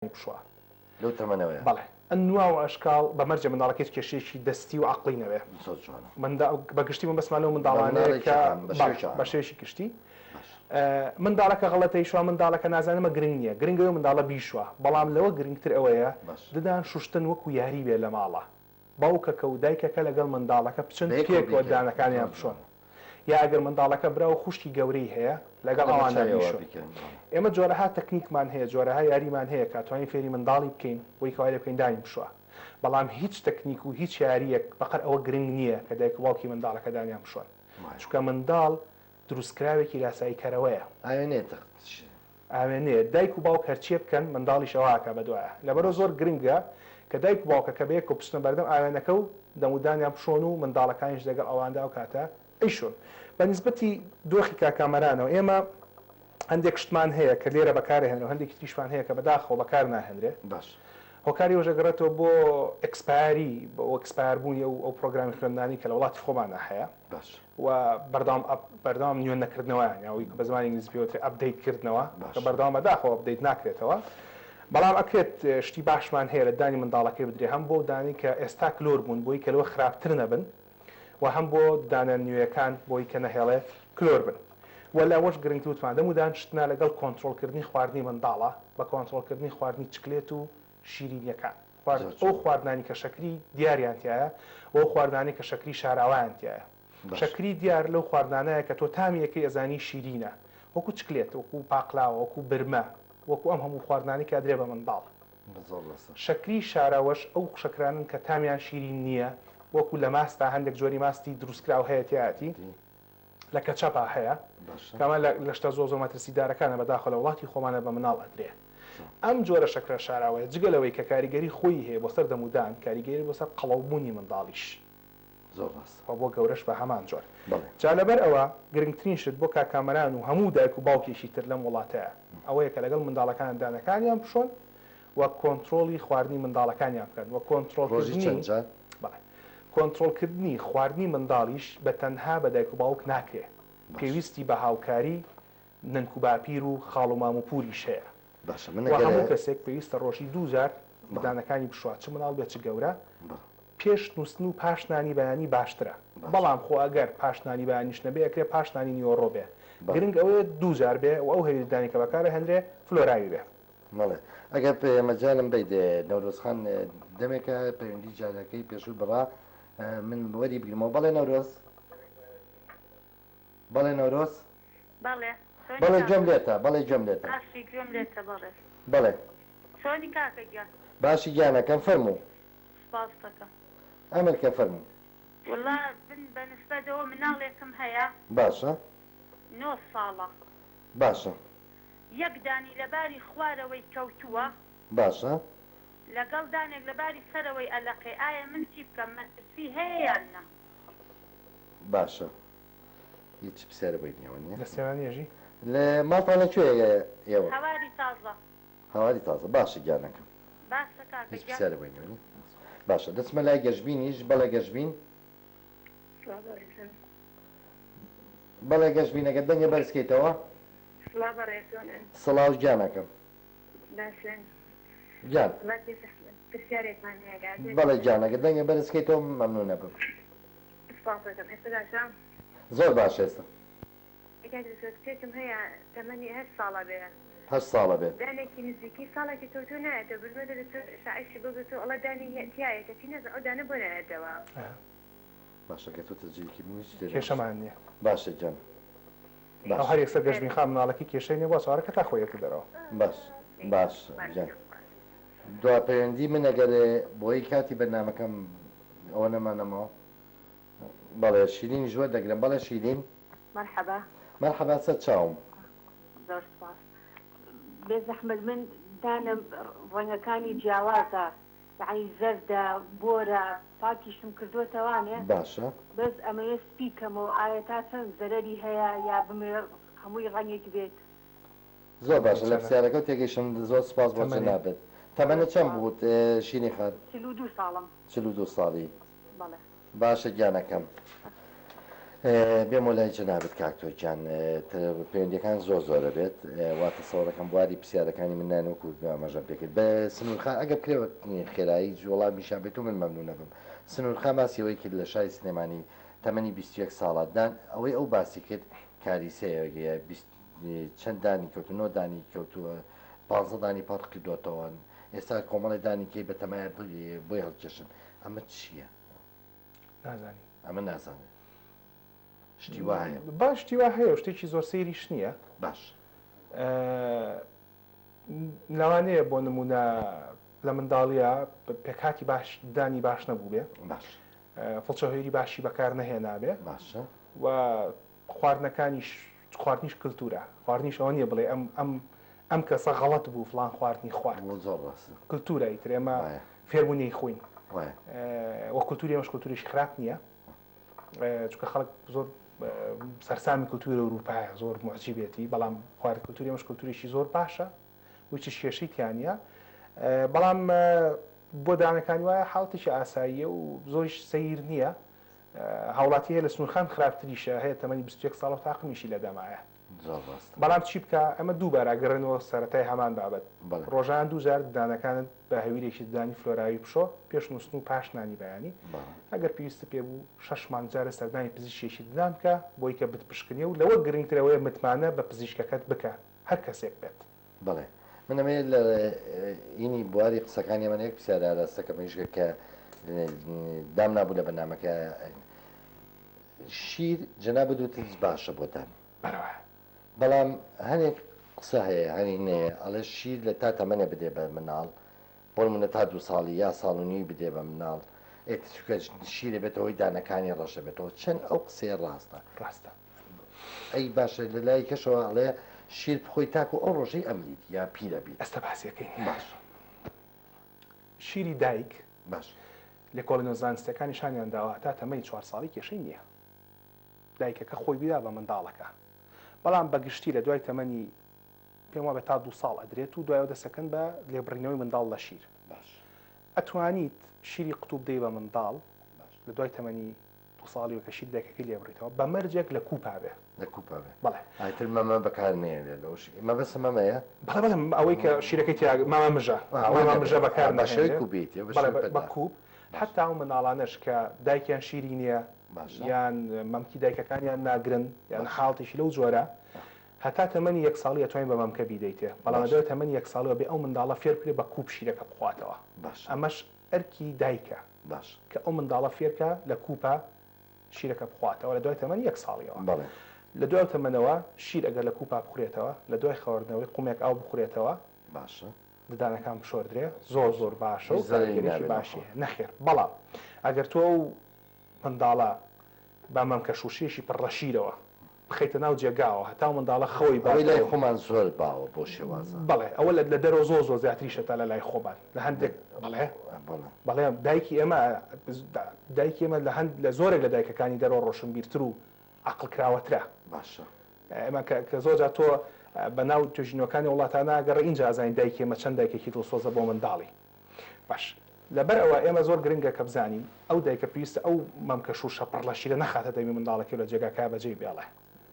بشوە لەو تەمەنەوەیە بەڵێ ئەنوا و ئەشکال بەمەرجە منداڵەکەی کێشەیەکی دەستی و عقلی نەوێ بەگشتی من بەسمانەوە منداڵانەیە کە بە شێوشی کشتی منداڵەکە غەڵەتەی شووە منداڵەکە نازانمە گرنگ نییە گرنگەوە منداڵە بیشوە بەڵام لەوە گرنگتر ئەوەیە ددان شوشتن وەکو یاری بێ لە ماڵە باوکەکە و دایکەکە لەگەڵ منداڵەکە بچن پێکەوە دانەکانیان بشۆن یا ئەگەر منداڵەکە برا و خوشتی گەورەی هەیە لەگەڵ ئەوانە بیشۆن ئێمە جۆرەها تەکنیکمان هەیە جۆرەها یاریمان هەیە کە توانین فێری منداڵی بکەین بۆی کەوای لێ بکەین دانی بشوە بەڵام هیچ تەکنیک و هیچ یاریەک بەقەر ئەوە گرنگ نییە کە دایک و باوکی منداڵەکە دانیان بشۆن چونکە منداڵ دروستکراوێکی لاسایی کەرەوەیە ئاوێنێ دایک و باوک هەرچیە بکەن منداڵیش ئەوواکە بەدوایە لەبەرەوە زۆر گرنگە کە دایک و باوکەکە بەیەک و بچنە بەردەم ئاوێنەکە و دەمودانیان بشۆن و منداڵەکانیش لەگەڵ ئەواندا و کاتە ئەیشۆن بە نسبەتی دۆخی کاکامەرانەوە ئێمە هەندێک شتمان هەیە کە لێرە بەکارهێنەوە هەندێکی تریشمان هەیە کە بەداخەوە بەکار ناهێنرێ باش هۆکاری وەژەگەڕێتەوە بۆ ئەکسپایری بۆ ئەکسپایربوونی ئەو پرۆگرامی خوێندانی کە لە وڵاتی خۆمانە هەیە و بەردەوام نوێن نەکردنەوەیان یاوی بە زمانی ئینگلیزی پێوترێ ئەپدەیتکردنەوە کە بەردەوام بەداخەوە ئەپدەیت ناکرێتەوە بەڵام ئەکرێت شتی باشمان هەیە لە دانی منداڵەکەی بدرێ هەم بۆ دانی کە ئێستا کلۆر بوون بۆی کە لەوە خراپتر نەبن و هەم بۆ دانە نوێیەکان بۆی کە نەهێڵێ کلۆر بن وەلاوەش گرنگتوتمان دەمودان شتنا لەگەڵ کۆنتترۆلکردنی خواردنی منداڵە بە کۆنتترۆلکردنی خواردنی چکلێت و شیرینیەکان ئەو خواردانی کە شەکری دیاریانتیایە ئەو خواردانی کە شەکری شاراوایانتیایە شەکری دیار لەو خواردانەیە کە تۆ تامیەکەی ئەزانی شیرینە وەکو چکلێت وەکو پاقلاوە وەکو برمە وەکو ئەم هەموو خواردانی کە درێ بە منداڵ شەکری شاراوەش ئەو شەکرانن کە تامیان شیرین نییە وەکو لە ماستا هەندێک جۆری ماستی دروستکراو هەیەتیاتی لە کەچەپا هەیە کەمە لە شتە زۆ زۆر مەترسیدارەکانە بەداخە لە وڵاتی خۆمانە بە مناڵ ئەدرێ ئەم جۆرە شەکرە شاراوەیە جگەلەوەی کە کاریگەری خۆی هەیە بۆ سەر دەمودان کاریگەری بۆ سەر قەڵەوبوونی منداڵیش بۆ گەورەش بە هەمان جۆر جا لەبەر ئەوە گرنگترین شت بۆ کاکامەران و هەموو دایک و باوکێکی تر لەم وڵاتەیە ئەوەیە کە لەگەڵ منداڵەکان دانەکانیان بشۆن و کۆنتترۆلی خواردنی منداڵەکانیان بکەن و کۆنتترۆلکردنی خواردنی منداڵیش بە تەنها بە دایک و باوک ناکرێ پێویستی بە هاوکاری ننکوباپیر و خاڵ و ماموپوریش هەیە هەموو کەسێک پێویستە ڕۆژی 2000 دانەکانی بشوات چ مناڵ بێت چ گەورە پێش نووسن و پاشنانی بەیانی باشترە بەڵام خۆ ئەگەر پاشنانی بەیانیش نەبێ ئەکرێ پاشنانی نیۆڕۆ بێ گرنگ ئەوەیە 2000 بێ و ئەو هەیدانی کە بەکارە هەندرێ فلۆراوی بێ مەڵێ ئەگەر مەجالم بیت نەورۆزخان دەمێکە پەیوەندی جارەکەی پێشوو بڕا من وەری بگرمەوە بەڵێ نەورۆز بەڵێ نەورۆز بەڵێ گوێم لێتە بەڵێ گوێم لێتە بەڵێ باشی گیانەکەم فەرموو ئەمریکا فەرموو والله بنسبەتەوە مناڵێکم هەیە باشە 9 ساڵە باشە یەک دانی لەباری خوارەوەی کەوتووە باشە لەگەڵ دانێک لەباری سەرەوەی ئەلەقێ ئایا من چی بکەم مەترسی هەیە یاننا باشە هیچ پرسیارە بینەوە نیە لە سێوانیێژی لە ماڵتان لەکوێ ئێوە هەواری تازە هەواری تازە باشە گیانەکەم باشە هیچ پرسیارە بینەوە باشە دەچمە لای گەشتبینیش بەڵێ گەشتبین بەڵێ گەشتبینەکە دەنگە بەرزکەیتەوە سڵاو گیانەکەم گیان بەڵێ گیانەکە دەنگە بەرزکەیتەوە مەمنونە بم زۆر باش ئێستا کێکم هەیە تەمەنی 8 ساڵە بێ 8 ساڵە بێت دانێکی نزیکی ساڵێکی تۆ نایەتە بردوە شعیشی بگوتو ئەڵە دانی هەتیایەکە چی نەزە ئەو دانە بۆ نایەتەوە باشە کە تۆ تەجیکی کێشەمان نییە باشە گیان هەر یەکسەر گەشتبین خام مناڵەکەی کێشەی نیە بۆ سوارەکە تا خۆیەتی دەرەوە باش باش دوا پەیوەندی من ئەگەر بۆی کاتی بەرنامەکەم ئەوە نەمانەمەوە بەڵێ شیرین ژوە دەگرم بەڵێ شیرین مرحبا مرحبا سەر چاوم زۆر سپاس بێ زەحمەت من دانم ڕەنگەکانی جیاوازە یعنی زەردە بۆرە پاکیشم کردوتەوانێ باشە بەس ئەمەیە سپیکەمەوە ئایا تا چەند زەرەری هەیە یا بمێ هەمووی ڕەنگێکی بێت زۆر باشە لە پرسیارەکە تێگەیشتم زۆر سپاس بۆ چ نابێت تەمەنە چەند بووت شینی خات 42 ساڵم 42 ساڵی بەڵێ باشە گیانەکەم بێمە لای جەنابەت کاکتۆکیان پەیوەندیەکان زۆرە بێت واتە سەوڕەکەم بواری پرسیارەکانی من نانوەکو ئاماژەم پێکرد بە سنوورخان ئەگە بکرێوە خێرایی وەڵامیشان بێت و من مەمنوو نەبم. سنوورخان باسیەوەی کرد لە شای سلێمانی تەمەنی 21 ساڵاتدان ئەوەی ئەو باسی کرد کاریسەیە چەند دانی کەوتنەوە دانی کەوتووە 15 دانی پاڵ کردوێتەوە ئێستا کۆمەڵی دانیکەی بە تەمایە بۆی هەڵکێشن. ئەمە چییە؟ نازانی ئەمە نازانێت شتی وایە باش شتی وا هەیە شتێکی زۆر سەیریش نییە. باش لەوانەیە بۆ نمونە لە منداڵیە پێکاتی باش دانی باش نەبوو بێ باش فڵچەهێری باشی بەکار نەهێنابێ باشە و خواردنیش کللتورە خواردنیش ئەوە نییە بڵێ ئەم کەسە غەڵەت بوو فلان خواردنی خوارد زۆر ڕاست کللتورە ئیتر ئێمە فێربوونی خوین وایە وە کللتوری ئەمەش کللتوریش خراپ نییە چونکە خەڵک زۆر سەرسامی کللتوری ئەوروپایە زۆر معجیبێتی بەڵام خوارد کللتوری ئەمەش کللتوریشی زۆر باشە وچی شێشەی تیانە بەڵام بۆ دانەکانی وایە حاڵتیشی ئاساییە و زۆریش سەیر نییە هاوڵاتی هەیە لە سنوورخان خراپتریشە هەیە تەمەنی 21 ساڵ و تاقمیشی لە دەمایە بەڵام چی بکە ئەمە دووبارە گەڕێنەوە سەرەتای هەمان بابەت ڕۆژان دووجار دانەکانت بە هەویرێکی دانی فلۆراوی پشۆ پێش نووسن و پاش نانی بەیانی ئەگەر پێویستە پێ بوو 6 مانجارە سەردانی پزیشکێکی ددان بکە بۆی کە بتپشکنێ و لەوە گرنگترەوەی متمانە بە پزیشکەکەت بکە هەر کەسێک بێت. بڵێ منەمێ لە ئینی بواری قسەکانی من یەک پرسیارە ڕاستەکە مەیشگە کە دام نابوو لە بەنامەکە شیر جەنابەت وتت باشە بۆتان بەڵام هەنێک قسە هەیە هەنێ ئەڵێ شیر لە تا تەمەنە بدێ بە مناڵ بۆ منە تا 2 ساڵی یا ساڵنی بدێ بە مناڵ ئێتچکە شیرە بێتەوەی دانەکانی ڕەشە بێتەوە چەند ئەو قسەیە ڕاستە ئەی باشە لە لای کەشەوە ئەڵێ شیر بخۆی تاکو ئەو ڕۆژەی ئەملیت یا پیرە بیت ئەستا باسیەکەی باش شیری دایک باش لە کۆڵینۆ زانستەکانی شانیان داوە تا تەمەی 4 ساڵی کێشەی نییە دایکەکە خۆی بیدا بە منداڵەکە بەڵام بەگشتی لە دوای تەمەنی پێم وابێت تا 2 ساڵ ئەدرێت و دوایەوە دەسەکەن بە لێبڕینەوەی منداڵ لە شیر ئەتوانیت شیری قوتوب دەی بە منداڵ لە دوای تەمەنی 2 ساڵی کە شیر دایکەکەی لێبڕیتەوە بە مەرجێک لە کوپا بێ لە کوپا بێ بەڵێ ئایتر مەمە بەکار نێنێ لەوشی مە بەسە مەمەیە بەڵێ ئەوەی کە شیرەکەی تیا مامە مژە بەکار بەشەوەی کوبیت بە کوب حتا ئەو مناڵانەش کە دایکیان شیری نییە یان مەمکی دایکەکانیان ناگرن یان حاڵتیشی لەو جۆرە هەتا تەمەنی 1 ساڵی ئەتوانین بە مەمکە بیدەیتێ بەڵام دوای تەمەنی 1 ساڵەوە بێ ئەو منداڵە فێر بکرێ بە کوب شیرەکە بخواتەوە ئەمەش ئەرکی دایکە باش کە ئەو منداڵە فێرکە لە کوپە شیرەکە بخواتەوە لە دوای تەمەنی 1 ساڵیەوە لە دوای تەمەنەوە شیر ئەگەر لە کوپا بخورێتەوە لە دوای خەوەردنەوەی قومێک ئاو بخورێتەوە باشە ددانەکان بشۆردرێ زۆر باشە و زەرگێکی باشی نەخێر بەڵام ئەگەر تۆ منداڵە با مەمکە شوشێشی پڕەشیرەوە بخەیتە ناو جێگاوە هەتا منداڵە خەوەی باوی لای خۆمان زۆر باوە بۆ شێوازە بەڵێ ئەوە لە دەرەوە زۆر زیاتریشە تا لە لای خۆمان لە هەندێک بەڵێ دایکی ئێمە لە زۆرێک لە دایکەکانی دەرەوە ڕۆشنبیرتر و عەقڵ کراوەترە باشە ئێمە کە زۆرجار تۆ بە ناو توێژینەوەکانی وڵاتانە گەڕێ اینجا ئازانی دایکی ئێمە چەند دایکێکی دڵسۆزە بۆ منداڵی باش لەبەر ئەوە ئێمە زۆر گرنگە کە بزانین ئەو دایکە پێویستە ئەو مەمکە شوشە پڕەشیرە نەخاتە دەمی منداڵەکە لە جێگاکە بەجێی بێڵێ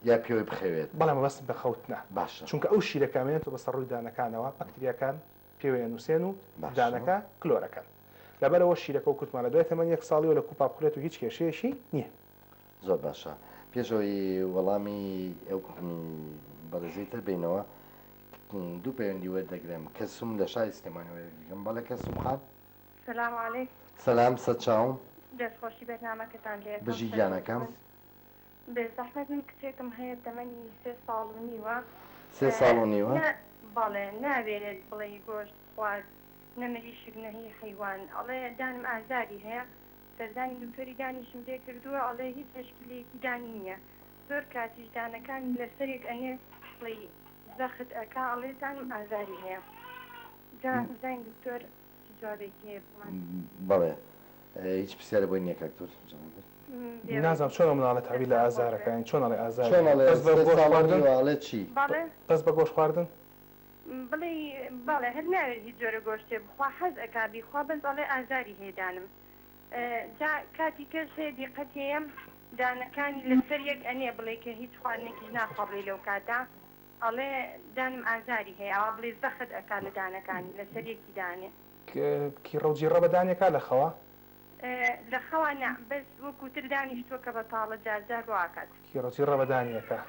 یا پێوەی بخەوێت بەڵام بەست بەخەوتنە باشە چونکە ئەو شیرەکانێتەوە بەسەر ڕووی دانەکانەوە بەکتریاکان پێوەیە نووسێن و دانەکە کلۆرەکەن لەبەرەوە شیرەکە و کوتمان لە دوای تەمەنی 1 ساڵی و لە کوپا بخورێت و هیچ کێشەیەشی نییە. زۆر باشە پێشەوەی وەڵامی ئەو بەڕێزیتر بینەوە دوو پەیوەندی وەردەگرم کەسم لە شای سلێمانیەوەگەم بەڵێ کەسم خان سلام علیکم سەلام سەرچاوم دەستخۆشی بەرنامەکەتان لێ بژی گیانەکەم بێ زەحمەت من کچێکم هەیە تەمەنی 3 ساڵ و نیوە 3 ساڵ و نیوە بەڵێ ناوێنێت بڵێ گۆشت خوارد نەمەری شکنەهی حیوان ئەڵێ دانم ئازاری هەیە سەردانی دکتۆری دانیشم پێ کردووە ئەڵێ هیچ تەشکیلێکی دانی نییە زۆر کاتیش دانەکانی لەسەرێک ئەنێ بڵێ زەخت ئەکا ئەڵێ دانم ئازاری هەیە زین دکتۆر جوابێکی بەڵێ هیچ پرسیارە بۆی نییە کاکتۆر نازانم چۆن مناڵە تاوی لە ئازارەکەین چۆن ئەڵێ ئازار چی بەس بە گۆشت خواردن بەڵێ هەر ناوێت هیچ جۆرە گۆشتێ بخوا حەز ئەکابی خوا بەس ئەڵێ ئازاری هێدانم جا کاتی کەس هەیە دیقەت هەیە دانەکانی لەسەر یەک ئەنێ بڵێ کە هیچ خواردنێکیش ناخەڕێ لەو کاتا ئەڵێ دانم ئازاری هەیە ئەوە بڵێ زەخت ئەکات لە دانەکانی لەسەر یەکی دانێ کیڕەوجیڕە بەدانێکا لە خەوە لە خەوانە بەس وەکوتر دانیشتووە کە بەتاڵە جارجار ڕواکات کیڕەوجیڕە بەدانیەکە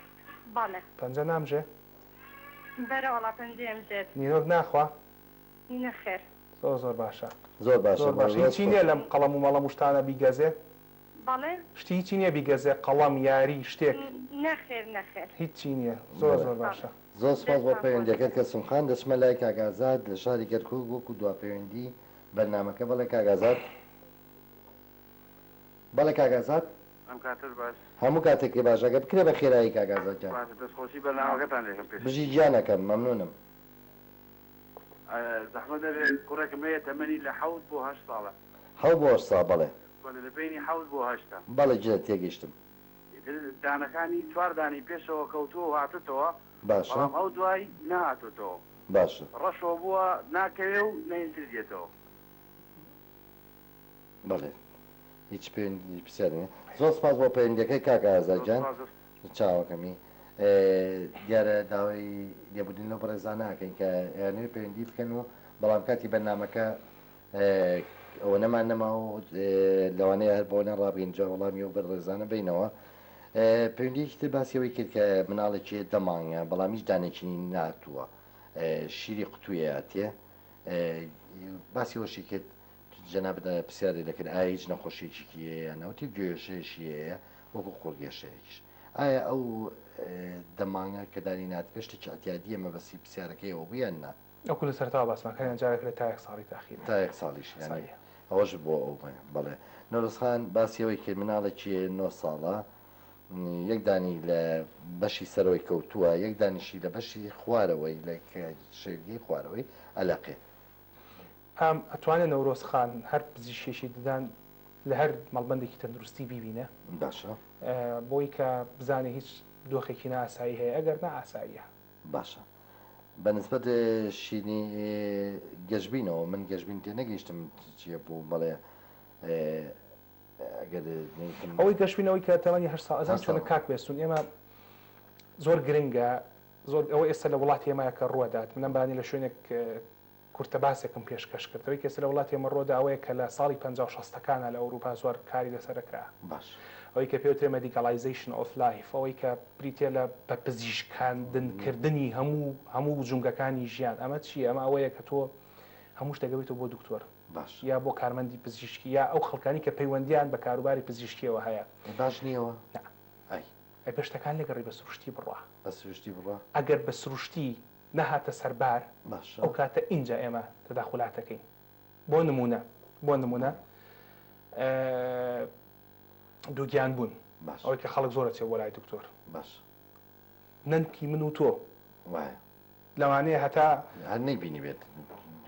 بەڵێ پەنجە نامژێ بەرەوەڵا پەنجەم ژێت نینۆک ناخوا نەخێر زۆر باشە زۆر باشە هیچی نییە لەم قەڵەم و مەڵە مشتانە بیگەزێ بەڵێ شتی هیچی نییە بیگەزێ قەڵەم یاری شتێک نەخێر نەخێر هیچی نییە زۆر باشە زۆر سپاس بۆ پەیوەندیەکەت کە سمخان دەچمە لای کاگازات لە شاری گەرکوک وەکو دواپەیوەندی بەرنامەکە بەڵێ کاگازات بەڵێ کاگازات ئەم کاتر باش هەموو کاتێکی باشەکە بکرێ بە خێرایی کاگازات جان دەستخۆشی بەرنامەکەتان لێکم پێش بژی گیانەکەم مەمنونم زەحمەت دەبێت کوڕێکم هەیە تەمەنی لە 7 بۆ 8 ساڵە 7 بۆ 8 ساڵ بەڵێ لە بینی 7 بۆ 8 بەڵێ جێ تێگەیشتم دانەکانی 4 دانی پێشەوە کەوتووە و هاتوتەوە باشە بەڵام ئەو دوای نهاتوتەوە باشە ڕەشەوە بووە ناکەوێ و نەینترێتەوە بەڵێ هیچ پەیوەندی پرسیار نییە زۆر سپاس بۆ پەیوەندیەکەی کاکە ئازادجان چاوەکەمی دیارە داوای لێبوردن لەو بەڕێزانە ناکەین کە یانەوێت پەیوەندی بکەن و بەڵام کاتی بەرنامەکە ئەوە نەمان نەماوە لەوانەیە هەر بۆ نەڕابێنجا وەڵامی و بەڕێزانە بینەوە پەیوەندیەکی تر باسیەوەی کرد کە مناڵێکی دەمانگە بەڵام هیچ دانێکی ناتووە شیری قوتوویە هاتێ باسی وەشی کرد جەنابەت پرسیاری دەکرد ئایا هیچ نەخۆشیێکی هەیە ناوتی گوێژەیەشی هەیە وەکو قوڵگێشەیەکیش ئایا ئەو دەمانگە کە دانی نات پێشتێکی ئەتیادیە مەبەستی پرسیارەکەیەوە بوویان نا ئەوکو لە سەرتاوە باسمەکەیان جارێکرێت تا 1 ساڵی تاخیر تا 1 ساڵیش ئەوەش بۆ ئەو بەڵێ نۆرسخان باسیەوەی کرد مناڵێکی 9 ساڵە یەک دانی لە بەشی سەرەوەی کەوتووە یەک دانیشی لە بەشی خوارەوەی لە شێگی خوارەوەی ئەلاقێ ئەتوانێت نەورۆسخان هەر پزیشکێکی ددان لە هەر مەڵبندێکی تەندروستی بیبینە باشە بۆی کە بزانێ هیچ دۆخێکی ناسایی هەیە ئەگەر نە ئاساییە باشە بەنسبەت شینی گەشتبینەوە من گەشتبین تێ نەگەیشتم چیە بوو بەڵێ ئەوەی گەشتبینەوەی کە تەمەنی 8 ساڵ ئەزان چۆنە کاک بێستون ئێمە زۆر گرنگە زۆر ئەوە ئێستا لە وڵاتی ئێمە کە ڕوەدات منم بانی لە شوێنێک کورتە باسێکم پێشکەش کردەوەی کەس لە وڵاتی ئێمە ڕۆدا ئەوەیە کە لە ساڵی 50-60ەکانە لە ئەوروپا زۆر کاری لەسەرکرا باش ئەوەی کە پێوترێ مەدیکەڵایزیشن ئۆف لایف ئەوەی کە بریتێ لە بە پزیشکاندنکردنی هەموو جونگەکانی ژیان ئەمە چی ئەمە ئەوەیە کە تۆ هەمووش دەگەوێتەوە بۆ دکتۆر باش یا بۆ کارمەندی پزیشکی یا ئەو خەڵکانی کە پەیوەندیان بە کاروباری پزیشکیەوە هەیە باش نییەوە ئەی پێشتەکان لەگەڕی بە سروشتی بڕوا بە سروشتی بڕوا ئەگەر بە سروشتی نەهاتە سەربار باش ئەو کاتە اینجا ئێمە تەداخلاتەکەین بۆ نمونە دووگیان بوون ئەوەی کە خەڵک زۆرە چێ بۆ لای دکتۆر باش نەنکی من و تۆ وایە لەوانەیە هەتا هەر نەیبینی بێت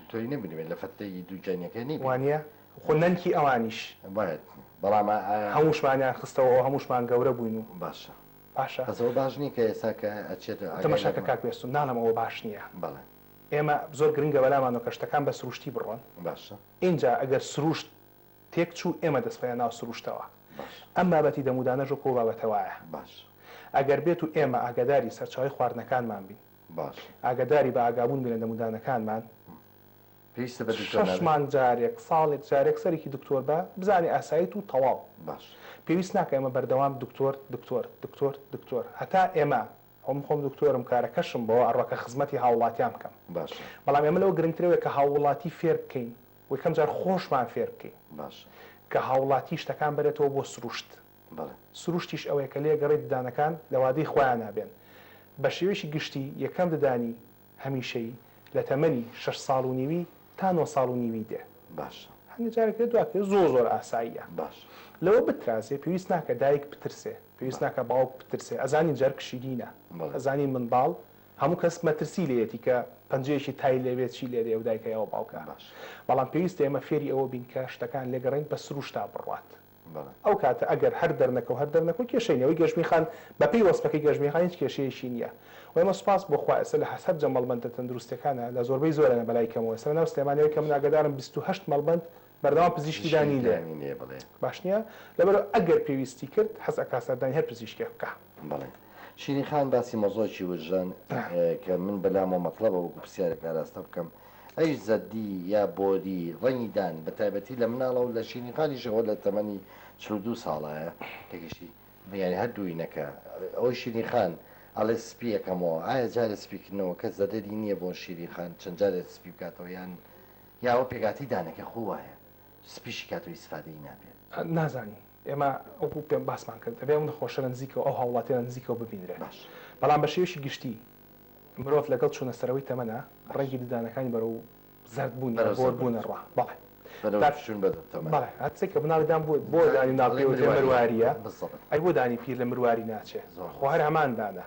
تۆی نەبینی بێت لە فەتەی دووجانیەکە نی وانە خۆ نەنکی ئەوانیش باید بەڵام هەمووشمانیان خستەوە ئەو هەمووشمان گەورە بووین و باشە باشە ئەوە باش نییە کە ئێستا کە ئەچێت تەماشاکە کاک بێستون ناڵم ئەوە باش نییە بەڵێ ئێمە زۆر گرنگە بەلامانەوە کە شتەکان بە سروشتی بڕۆن باشە اینجا ئەگەر سروشت تێک چوو ئێمە دەستپێ ناو سروشتەوە ئەم بابەتی دەمودانەژە کۆ بابەتەوەیە باش ئەگەر بێت و ئێمە ئاگاداری سەرچاوی خواردنەکانمان بین باش ئاگاداری بە ئاگابوون بێنە دەمودانەکانمان پێویستە بە شەشمان جارێک ساڵێک جارێک سەرێکی دکتۆر بە بزانێ ئاساییت و تەواو باش پێویست ناکە ئێمە بەردەوام دکتۆر هەتا ئێمە خۆم دکتۆرم کارەکەشم بۆ ئەڕۆکە خزمەتی هاوڵاتیان بکەم باش بەڵام ئێمە لەوە گرنگترەوە کە هاوڵاتی فێر بکەین و یەکەم جار خۆشمان فێر بکەین باش کە هاوڵاتی شتەکان بێتەوە بۆ سروشت سروشتیش ئەوەیە کە لێ گەڕێت ددانەکان لە وادەی خۆیان نابێن بە شێوەیەکی گشتی یەکەم ددانی هەمیشەی لە تەمەنی 6 ساڵ و نیوی تا 9 ساڵ و نیوی دێ باش هەنگە جارێک دواتێ زۆر ئاساییە باش لەوە بترازێ پێویست ناکە دایک بترسێ پێویست ناکە باوک بترسێ ئەزانی جەر کشیدینە ئەزانی منداڵ هەموو کەس مەترسی لێتی کە پەنجەیەکی تای لێوێت چی لێدێ و دایکەوە باوکە بەڵام پێویستە ئێمە فێری ئەوە بین کە شتەکان لێگەڕین بە سروشتا بڕوات ئەو کاتە ئەگەر هەر دەرنەکە و هەر دەرنەکە کێشەینەوەی گەشتمیخان بەپێی وەسپەکەی گەشتمیخان هیچ کێشەیەشی نییە و ئێمە سوپاس بۆ خوا ئێستا لە حەسەب جە مەڵبەندە تەندروستەکانە لە زۆربەی زۆرە لە بەلای کەمەوە ئێستا ناو سلێمانیەوەی کە من ئاگادارم 28 مەڵبەند بەردەوام پزیشکی دانی لێ بڵێ باش نییە لەبەر ئەگەر پێویستی کرد حەز ئەکا سەردانی هەر پزیشکی بکە. بڵێ شیرین خان باسی مۆزۆکی وژان کە من بەلامەوە مەطلبە وەکو پرسیارێک ئاراستە بکەم ئەی زەدی یا بۆری ڕەنگیدان بە تایبەتی لە مناڵە و لە شیرین خانیشەوە لە تەمەنی 42 ساڵایە تێگەشتی یعنی هەردووی نەکە ئەوەی شیرین خان ئەڵێ سپی یەکەمەوە ئایا جارە سپیکردنەوە کە زەدەری نییە بۆ شیرین خان چەند جارێت سپی بکاتەوە یان یاوە پێگاتی دانەکە خۆ وایە سپیشی کاتەوەی استفادەی نابێت نازانی ئێمە ئەو پێم باسمان کرد دەبێ ئەو نەخۆشە نزیکەوە ئەو هاوڵاتیە نزیکەوە ببینرێ بەڵام بە شێوشی گشتی مرۆڤ لەگەڵ چوونە سەرەوەی تەمەنە ڕێنگی ددانەکانی بەرەو زەردبوون بۆربوونە ڕوا بەڵێ بەڵێ هەچێک کە بناڵدان بۆ دانی ناڵپێوتێ مروواریە ئەی بۆ دانی پیر لە مرواری ناچێت خوار هەماندانە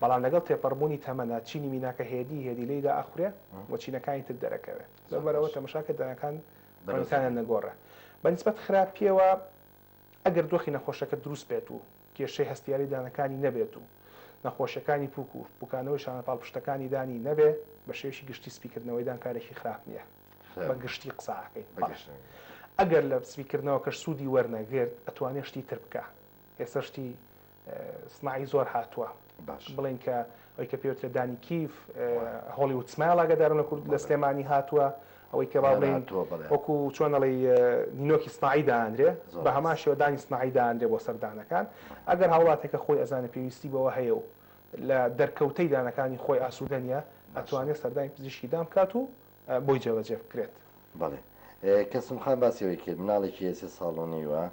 بەڵام لەگەڵ تێپەڕبوونی تەمەنە چینی میناکە هێدی لێدا ئەخورێ بۆ چینەکانی تر دەرەکەوێت لەبەرەوە تەماشاکە دانەکان بەنسانە نەگۆڕە بەنسبەت خراپیەوە ئەگەر دۆخی نەخۆشەکە دروست بێت و کێشەی هەستیاری دانەکانی نەبێت و نەخۆشیەکانی پوک و بکانەوەی شانەپاڵ پشتەکانی دانی نەبێ بە شێوشی گشتی سپیکردنەوەی دان کارێکی خراپ نییە بە گشتی قساکەی ئەگەر لە سپیکردنەوە کە سوودی وەرنەگرێت ئەتوانێت شتی تر بکە ئێستا شتی سناعی زۆر هاتووە بڵێن کە ئەوی کە پێوترێت دانی کیف هۆلیوود سمایل ئاگادارن لە کورد لە سلێمانی هاتووە ئەوەی کە با بڵێن وەکو چۆنەڵی نینۆکی سناعی دانرێ بە هەمان شێوە دانی سناعی دانرێ بۆ سەردانەکان ئەگەر هاوڵاتێکە خۆی ئەزانە پێویستی بەوە هەیە و لە دەرکەوتەی دانەکانی خۆی ئاسوودە نیە ئەتوانێت سەردانی پزیشکی دام بکات و بۆی جێبەجێ بکرێت. بەڵێ کەسم خان باسیەوەی کرد مناڵێکی سێ ساڵۆنیوە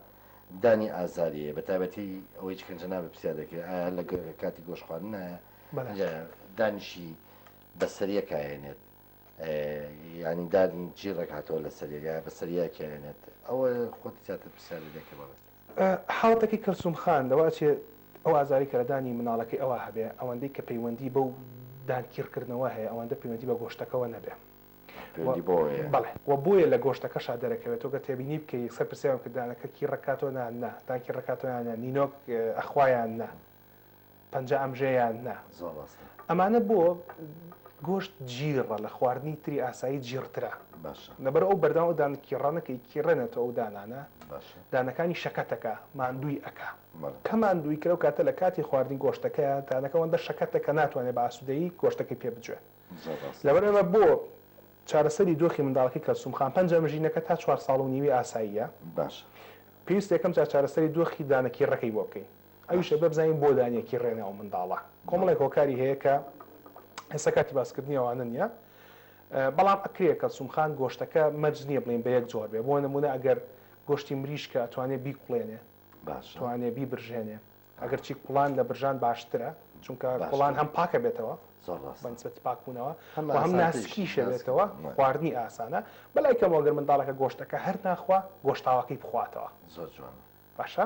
دانی ئازاریە بە تایبەتی ئەوەی چکەنجە نابێ پرسیار دەکرێت ئایا لە کاتی گۆشخواردن دانیشی بەسەریە کایێنێت ینی دانی جیڕێک هاتەوە لە سەریە بەسەریە کێنێت ئەوە خۆتی زیاتر پرسیاری دەکە بڵێ حاڵەتێکی کەلسوم خان دەواچێ ئەو ئازاری کەدانی مناڵەکەی ئەوە هەبێ ئەوەندەی کە پەیوەندی بەو دانکیرکردنەوە هەیە ئەوەندە پەیوەندی بە گۆشتەکەەوە نەبێ بەڵێ و بۆیە لە گۆشتەکەشا دەرەکەوێتەوە کە تێبینی بکەی سەر پرسیارم کردانەکە کی ڕکاتۆ نان دانکی ڕکاتۆیانە نینۆک ئەخوایان نا پەنجە ئەمژەیان نا ئەمانە بۆ گۆشت جیڕە لە خواردنی تری ئاسایی جیرترە لەبەر ئەو بەرداوە ئەو دانکیڕانەکەی کیڕێنێتەوە ئەو دانانە دانەکانی شەکەتەکە ماندووی ئەکا کە ماندووی کرە و کاتە لە کاتی خواردنی گۆشتەکەیە دانەکەەوەندە شەکەتەکە ناتوانێت بە ئاسوودەیی گۆشتەکەی پێ بجوێت لەبەرەوە بۆ چارەسەری دۆخی منداڵەکەی کەلسوم خان پەنجە مژینەکە تا 4 ساڵ و نیوی ئاساییە پێویست یەکەم چارەسەری دۆخی دانەکی ڕەکەی بۆ بکەین ئەویشە ببزانین بۆ دانیەکی ڕێنەوە منداڵە کۆمەڵێک هۆکاری هەیە کە ئێستا کاتی باسکردنی ئەوانە نییە بەڵام ئەکرێت کەلسوم خان گۆشتەکە مەرج نییە بڵین بە یەک جۆر بێ بۆ نمونە ئەگەر گۆشتی مریشکە ئەتوانێت بیکوڵێنێ توانێت بیبرژێنێ ئەگەر چی کوڵان لە برژان باشترە چونکە کوڵان هەم پاکە بێتەوە بەنسبەتی پاکبوونەوە هەم ناسکیشە بێتەوە خواردنی ئاسانە بەلای کەم ئەگەر منداڵەکە گۆشتەکە هەر ناخوا گۆشتاوەکەی بخواتەوە زۆر جوان باشە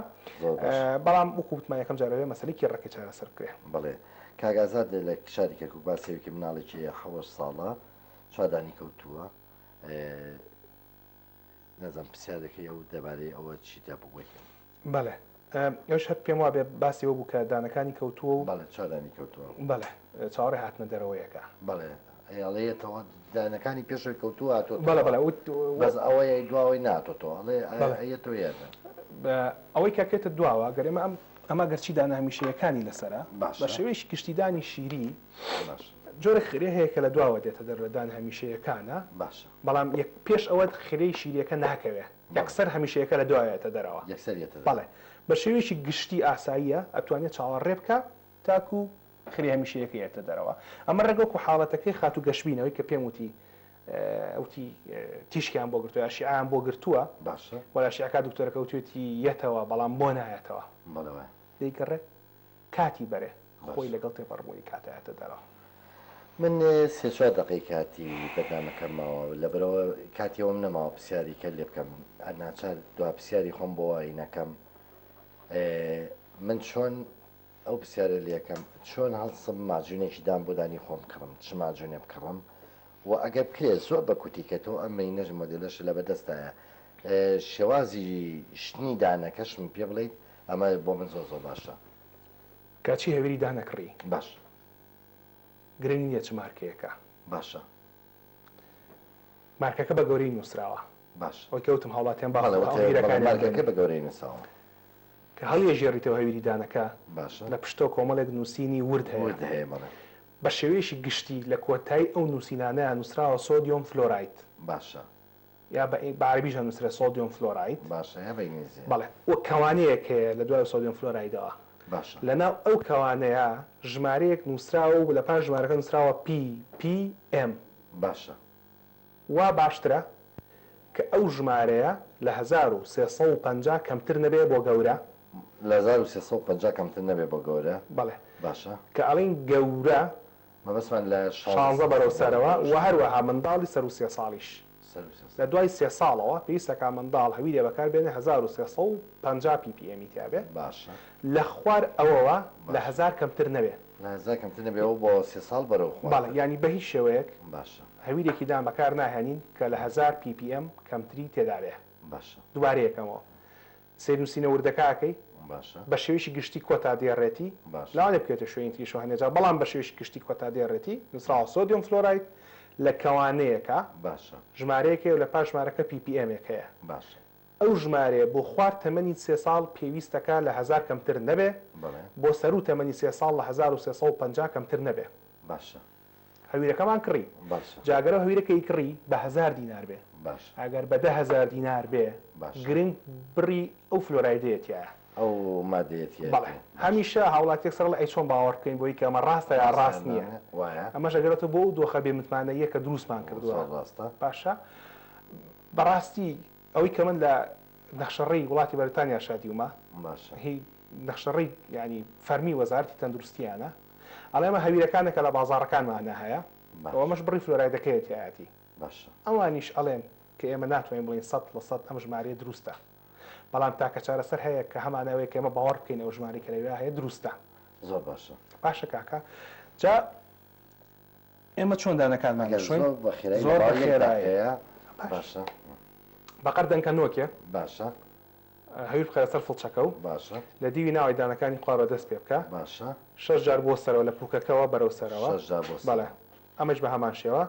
بەڵام وەکووتمان یەکەم جارەوەی مەسەلەی ڕێکی چارەسەر بکرێ بڵێ کاگازات لە شاری کەرکووک باسێوێکی مناڵێکی 7 ساڵە چادانی کەوتووە نەزانم پرسیارەکەی ئەو دەبارەی ئەوە چیتا بگوێتن بەڵێ ئەوش هەر پێم وابێ باسیەوە بوو کە دانەکانی کەوتووە و بەڵێ چادانی کەوتووە بەڵێ چاوەڕێ هاتنە دەرەوەیەکە بەڵێ ئەڵەیەتەوە دانەکانی پێشەوەی کەوتووە هاتۆ بەڵێ بەس ئەوەی دواوەی ناتۆتەوە ئەڵێتەوە یادە ئەوەی کاکێتە دواوە گەرێمە ئەمە گەرچی دانە هەمیشەیەکانی لەسرە بە شێوەیەکی گشتیدانی شیری جۆرە خرێ هەیە کە لە دواوە دێتە دەرەدان هەمیشەیەکانە باشە بەڵام پێش ئەوە خرەی شیریەکە ناکەوێت یەکسەر هەمیشەیەەکە لە دوایەتە دەرەوە بەڵێ بە شێوەیەکی گشتی ئاساییە ئەتوانێت چاوەڕێ بکە تاکو خری هەمیشەیەەکە یێتە دەرەوە ئەمە ڕێگەڵ و حاڵەتەکەی خات و گەشببینەوەی کە پێم وتی ئەوتی تیشکیان بۆ گرتووە شیعیان بۆ گرتووە باشە وەلا شیعەکە دکتۆرەکە وتوێتی یەتەوە بەڵام بۆ نایەتەوە دەیگەڕێ کاتی بەرێ خۆی لەگەڵ تێپەڕبووی کاتایەتە دەرەوە من سێ چوار دقی کاتی بەدامەکەمەوە لەبەرەوە کاتیەوەم نەماوە پرسیاری کە لێ بکەم ناچار دوا پرسیاری خۆم بۆ ئاینەکەم من چۆن ئەو پرسیارە لەکەم چۆن هەڵسم ماجوونێکی دام بۆ دانی خۆم کڕم چ ماجوونێ بکڕم و ئەگەر بکرێت زۆر بە کوتیکەتەوە ئەمەی نەژ مۆدلەش لە بەدەستایە شێوازی شتنی دانەکەشم پێ بڵێیت ئەمە بۆ من زۆر زۆر باشە کاچی هەویری دانەکڕی باش گرنگ نییە چ مارکەیەەکە باشە مارکەکە بە گەورەی نووسراوە باش ئەوی کەوتم هاوڵاتیان باڵەکە بە گەورەی نووساوە کە هەڵێژێڕیتەوە هەویری دانەکە باشە لە پشتۆ کۆمەڵێک نووسینی ورد هەیە بە شێوەیەشی گشتی لە کۆتایی ئەو نووسینانەیە نووسراوە سۆدیۆم فلۆرایت باشە یا بە عەربیش نووسرا سۆدیۆم فلۆرایت باشە یا بە ئینگلیزی بەڵێ وەک کەوانەیەک هەیە لە دوای سۆدیۆم فلۆرایدەوە باشە لەناو ئەو کەوانەیە ژمارەیەک نووسراوە و لە پاش ژمارەکە نووسراوە ppm باشە وا باشترە کە ئەو ژمارەیە لە 1350 کەمتر نەبێ بۆ گەورە لە 1350 کەمتر نەبێ بۆ گەورە بەڵێ باشە کە ئەڵین گەورە مەبەستمان لە 16 بەرەو سەرەوە و هەروەها منداڵی سەر و سێ ساڵیش لە دوای سێ ساڵەوە پێویستەکە منداڵ هەویرێ بەکار بێنێ 1350 ppm تیاابێ باشە لە خوار ئەوەوە لە 1000 کەمتر نەبێ لە 1000 کەمتر نەبێەوە بۆ 3 ساڵ بەرەو بەڵێ ینی بە هیچ شێوەیەک باشە هەویرێکی دان بەکار ناهێنین کە لە 1000 ppm کەمتری تێدا بێ باشە دووارەیەکەمەوە سێنووسینە وردەکەکەی باشە بە شێوشی گشتی کۆتا دێڕێتی لاوانێ بکرێتە شوێنی شوهێنێجا بەڵام بە شێوشی گشتی کۆتا دێڕێتی نووسراوە سۆدیۆم فلۆرایت لە کەوانەیەکە باشە ژمارەیەکێ و لە پاش ژمارەکە ppmێک هەیە باشە ئەو ژمارەیە بۆ خوار تەمەنی 3 ساڵ پێویستەکە لە 1000 کەمتر نەبێ بۆ سەر و تەمەنی 3 ساڵ لە 1350 کەمتر نەبێ باشە هەویرەکەمان کڕی جاگەرە هەویرەکەی کڕی بە 1000 دینار بێ ئەگەر بە 10,000 دینار بێ گرنگ بڕی ئەو فلۆرایدەیەتیە ئەو مادەیەتی بەڵێ هەمیشە هاوڵاتێک سەر لە ئەی چۆن باوەڕ بکەین بۆی کە ئەمە ڕاستە یا ڕاست نییە ئەمەش ئەگەرێتە بۆ دۆخە بێ متمانەیە کە دروستمان کردووە باشە بەڕاستی ئەوەی کە من لە نەخشەڕێی وڵاتی بەریتانیا شادیومە هی نەخشەڕێی ینی فەرمی وەزارەتی تەندروستیانە ئەڵێمە هەویرەکانێکە لە بازاڕەکانمانە هەیە ئەوەمەش بڕی فلۆرایدەکەیەتیایەتی ئەوانیش ئەڵێن کە ئێمە ناتوانین بڵین 100% ئەم ژمارەیە دروستە بەڵام تاکە چارەسەر هەیە کە هەمانەوەی کە ئێمە باوەڕ بکەین ئەو ژماری کە لەوێ هەیە دروستە زۆر باشە باشە کاکە جا ئێمە چۆن دانەکانمان زۆر بەخێرایە باشە بەقەر دەنکە نۆکێ باشە هەویر بخەرە سەر فڵچەکە و باشە لە دیوی ناوی دانەکانی خوارەوە دەست پێ بکە باشە 6 جار بۆ سەرەوە لە پوکەکەەوە بەرەو سەرەوە بەڵێ ئەمەش بە هەمان شێوە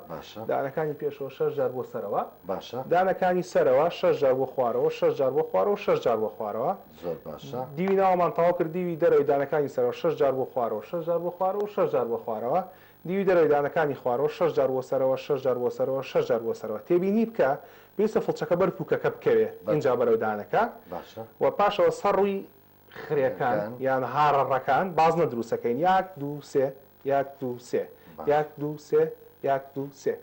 دانەکانی پێشەوە 6 جار بۆ سەرەوە باشە دانەکانی سەرەوە 6 جار بۆ خوارەوە 6 جار بۆ خوارەوە 6 جار بۆ خوارەوە زۆر باشە دیوی ناومان تەواو کرد دیوی دەرەوەی دانەکانی سەرەوە 6 جار بۆ خوارەوە 6 جار بۆ خوارەوە 6 جار بۆ خوارەوە دیوی دەرەوەی دانەکانی خوارەوە 6 جار بۆ سەرەوە 6 جار بۆ سەرەوە 6 جار بۆ سەرەوە تێبینی بکە پێویستە فڵچەکە بەر پوکەکە بکەوێ اینجا بەرەو دانەکە و پاشەوە سەڕووی خرێکان یان هاڕەڕەکان باز نەدروستەکەین 1 2 3 1 2 3 1 2 3 1 2 3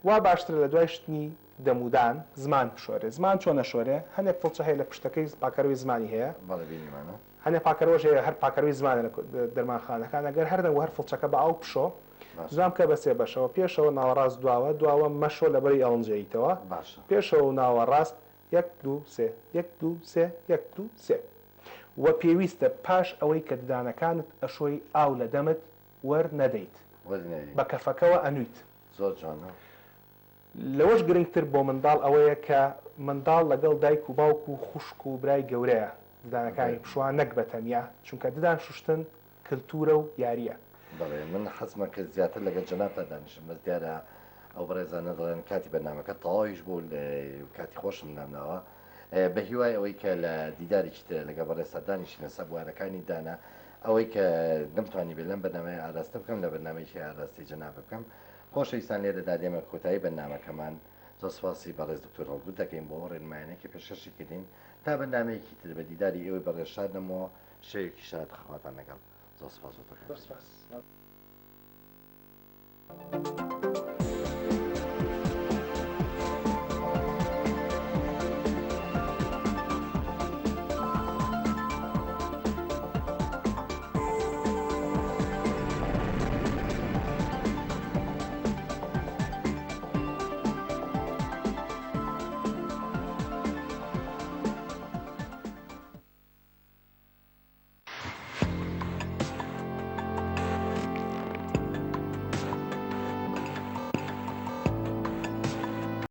وا باشتر لە دوای شتنی دەمودان زمان بشۆرێ زمان چۆن نەشۆرێ هەندێک فڵچە هەیە لە پشتەکەی پاکەروی زمانی هەیە هەندێک پاکەرەوەش هەیە هەر پاکەروی زمانە لە دەرمانخانەکان ئەگەر هەردەنگ هەر فڵچەکە بە ئاو پشۆ زام کە بەسێ بەشەوە پێشەوە ناوەڕاست دووە مەشۆ لەبەری ئەڵنجەیتەوە پێشەوە ناوەڕاست 1 2 3 1 2 3 1 2 3 وە پێویستە پاش ئەوەی کە ددانەکانت ئەشۆی ئاو لە دەمت وەرنەدەیت بە کەفەکەەوە ئەنویت زۆر جوانە لەوەش گرنگتر بۆ منداڵ ئەوەیە کە منداڵ لەگەڵ دایک و باوک و خوشک و برای گەورەیە ددانەکانی پشوان نەک بەتەنیا چونکە ددان شوشتن کللتورە و یاریە بەڵێ من حەزمە کرد زیاتر لەگەڵ جەنابتا دانیشم بەس دیارە ئەو بەڕێزانە دەڵێن کاتی بەرنامەکە تەواویش بوو کاتی خۆشم نامناوە بە هیوای ئەوەی کە لە دیدارێکی ترە لەگە بەڕێستا دانیشتنە سەبوارەکانی دانا ئەوەی کە نەمتوانی بێ لەم بەرنامەیە ئاراستە بکەم لە بەرنامەیەکی ئاراستی جەناب بکەم خۆشەویستان لێرەدا دێمە کۆتایی بەرنامەکەمان زۆر سپاسی بەڕێز دکتۆر هەڵگوت دەکەین بۆ ڕێنمایانێکی پێشکەشی کردین تا بەرنامەیەکی تر بە دیداری ئێوەی بەڕێشادنەمەوە شەوێکی شاد خەواتان لەگەڵ زۆر سپاس.